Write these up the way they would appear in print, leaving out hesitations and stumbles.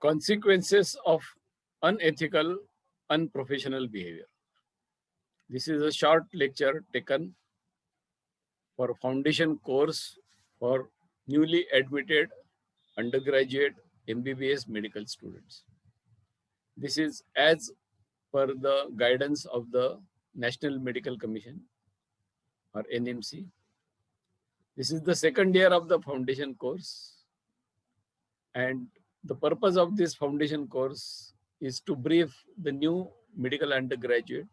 Consequences of unethical, unprofessional behavior. This is a short lecture taken for foundation course for newly admitted undergraduate MBBS medical students. This is as per the guidance of the National Medical Commission or NMC. This is the second year of the foundation course, and the purpose of this foundation course is to brief the new medical undergraduate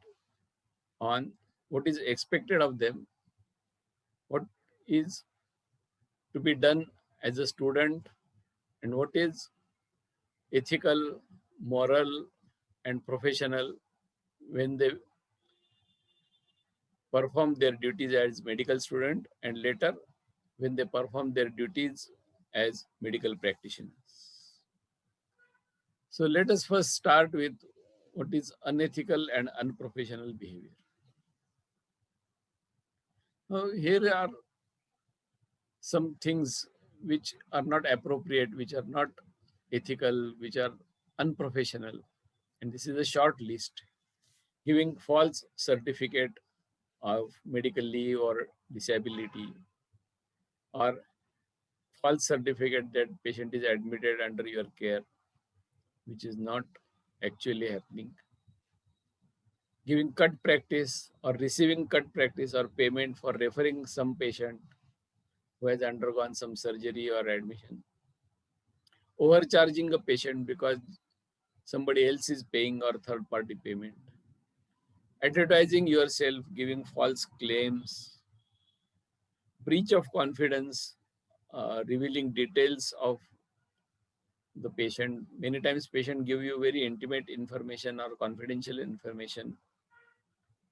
on what is expected of them, what is to be done as a student, and what is ethical, moral, and professional when they perform their duties as medical student and later when they perform their duties as medical practitioners. So let us first start with what is unethical and unprofessional behavior. Now, here are some things which are not appropriate, which are not ethical, which are unprofessional. And this is a short list. Giving false certificate of medical leave or disability, or false certificate that patient is admitted under your care, which is not actually happening. Giving cut practice or receiving cut practice or payment for referring some patient who has undergone some surgery or admission. Overcharging a patient because somebody else is paying or third party payment. Advertising yourself, giving false claims. Breach of confidence, revealing details of the patient. Many times patient give you very intimate information or confidential information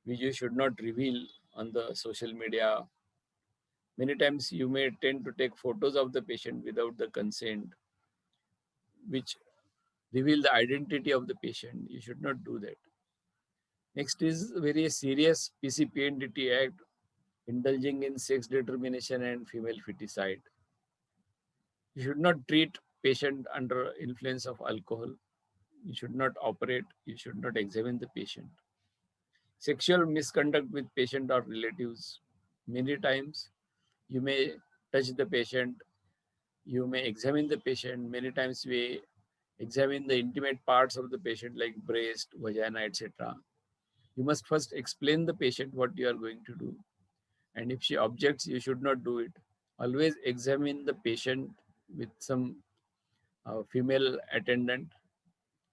which you should not reveal on the social media. Many times you may tend to take photos of the patient without the consent, which reveal the identity of the patient. You should not do that. Next is very serious PCPNDT Act, indulging in sex determination and female feticide. You should not treat patient under influence of alcohol. You should not operate. You should not examine the patient. Sexual misconduct with patient or relatives. Many times you may touch the patient. You may examine the patient. Many times we examine the intimate parts of the patient like breast, vagina, etc. You must first explain the patient what you are going to do. And if she objects, you should not do it. Always examine the patient with some female attendant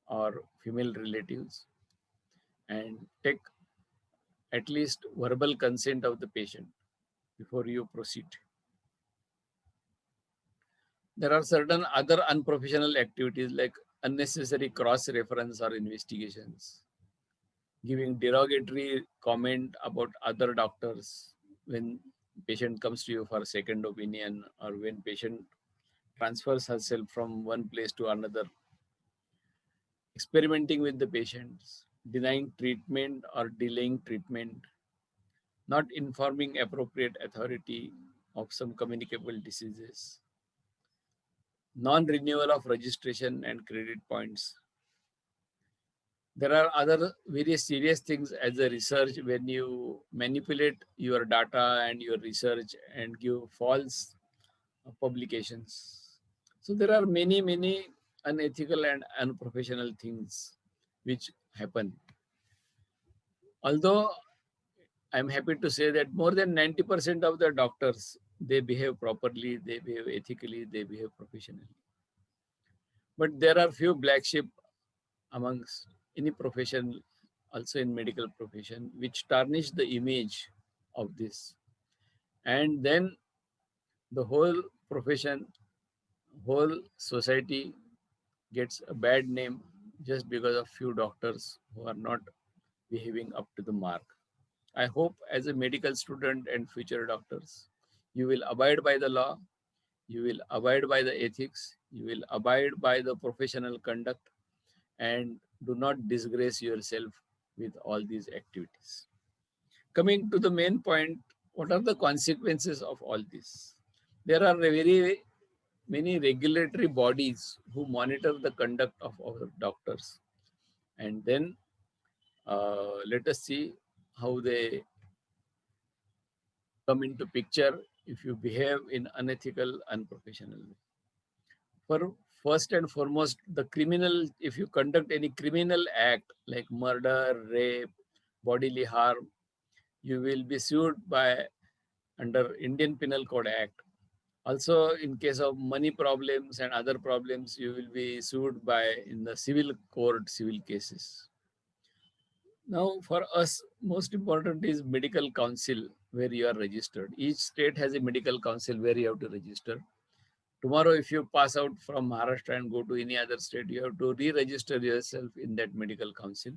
or female relatives and take at least verbal consent of the patient before you proceed. There are certain other unprofessional activities like unnecessary cross-reference or investigations, giving derogatory comment about other doctors when patient comes to you for a second opinion or when patient transfers herself from one place to another, experimenting with the patients, denying treatment or delaying treatment, not informing appropriate authority of some communicable diseases, non-renewal of registration and credit points. There are other very serious things as a research when you manipulate your data and your research and give false publications. So there are many unethical and unprofessional things which happen. Although I'm happy to say that more than 90% of the doctors, they behave properly, they behave ethically, they behave professionally. But there are few black sheep amongst any profession, also in medical profession, which tarnish the image of this. And then the whole profession, whole society gets a bad name just because of few doctors who are not behaving up to the mark. I hope as a medical student and future doctors, you will abide by the law, you will abide by the ethics, you will abide by the professional conduct, and do not disgrace yourself with all these activities. Coming to the main point, what are the consequences of all this? There are very many regulatory bodies who monitor the conduct of our doctors. And then let us see how they come into picture if you behave in unethical, unprofessional way. For first and foremost, the criminal, if you conduct any criminal act like murder, rape, bodily harm, you will be sued by under Indian Penal Code Act. Also, in case of money problems and other problems, you will be sued by in the civil court, civil cases. Now, for us, most important is medical council where you are registered. Each state has a medical council where you have to register. Tomorrow, if you pass out from Maharashtra and go to any other state, you have to re-register yourself in that medical council.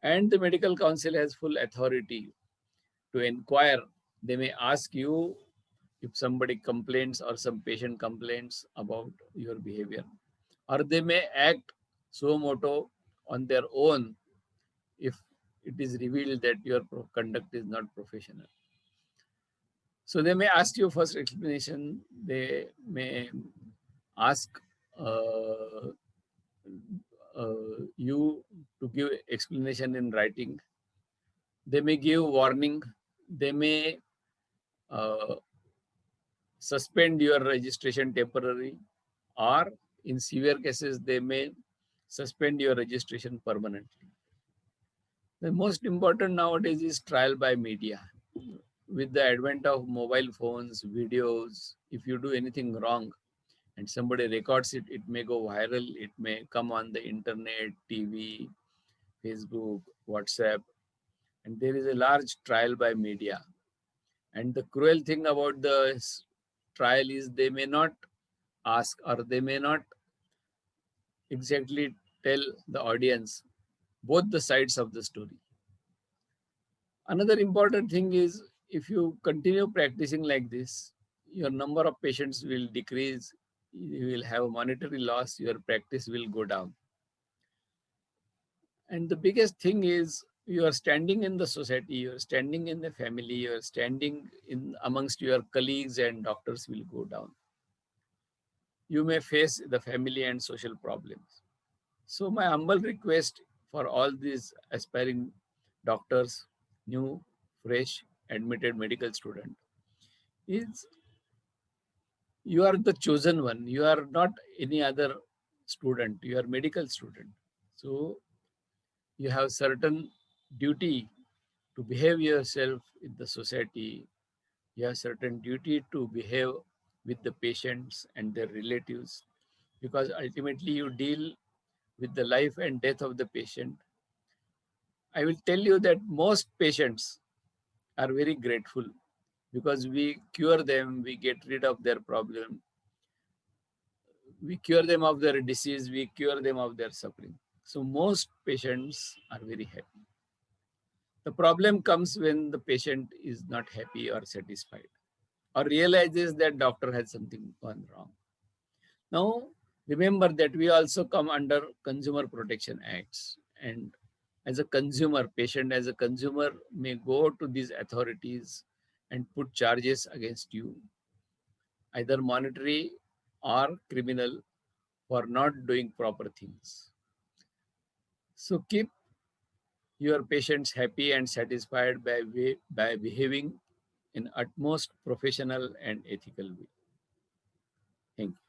And the medical council has full authority to inquire. They may ask you if somebody complains or some patient complains about your behavior, or they may act suo moto on their own if it is revealed that your conduct is not professional. So they may ask you first explanation. They may ask uh, you to give explanation in writing. They may give warning. They may uh, suspend your registration temporarily, or in severe cases, they may suspend your registration permanently. The most important nowadays is trial by media. With the advent of mobile phones, videos, if you do anything wrong and somebody records it, it may go viral, it may come on the internet, TV, Facebook, WhatsApp, and there is a large trial by media. And the cruel thing about the trial is they may not ask or they may not exactly tell the audience both the sides of the story. Another important thing is if you continue practicing like this, your number of patients will decrease, you will have monetary loss, your practice will go down. And the biggest thing is you are standing in the society, you are standing in the family, you are standing in amongst your colleagues and doctors will go down. You may face the family and social problems. So my humble request for all these aspiring doctors, new, fresh, admitted medical student is you are the chosen one. You are not any other student. You are medical student. So you have certain duty to behave yourself in the society. You have certain duty to behave with the patients and their relatives because ultimately you deal with the life and death of the patient. I will tell you that most patients are very grateful because we cure them, we get rid of their problem, we cure them of their disease, we cure them of their suffering. So most patients are very happy. The problem comes when the patient is not happy or satisfied or realizes that doctor has something gone wrong. Now, remember that we also come under Consumer Protection Acts, and as a consumer, patient as a consumer may go to these authorities and put charges against you, either monetary or criminal, for not doing proper things. So keep your patients happy and satisfied by behaving in utmost professional and ethical way. Thank you.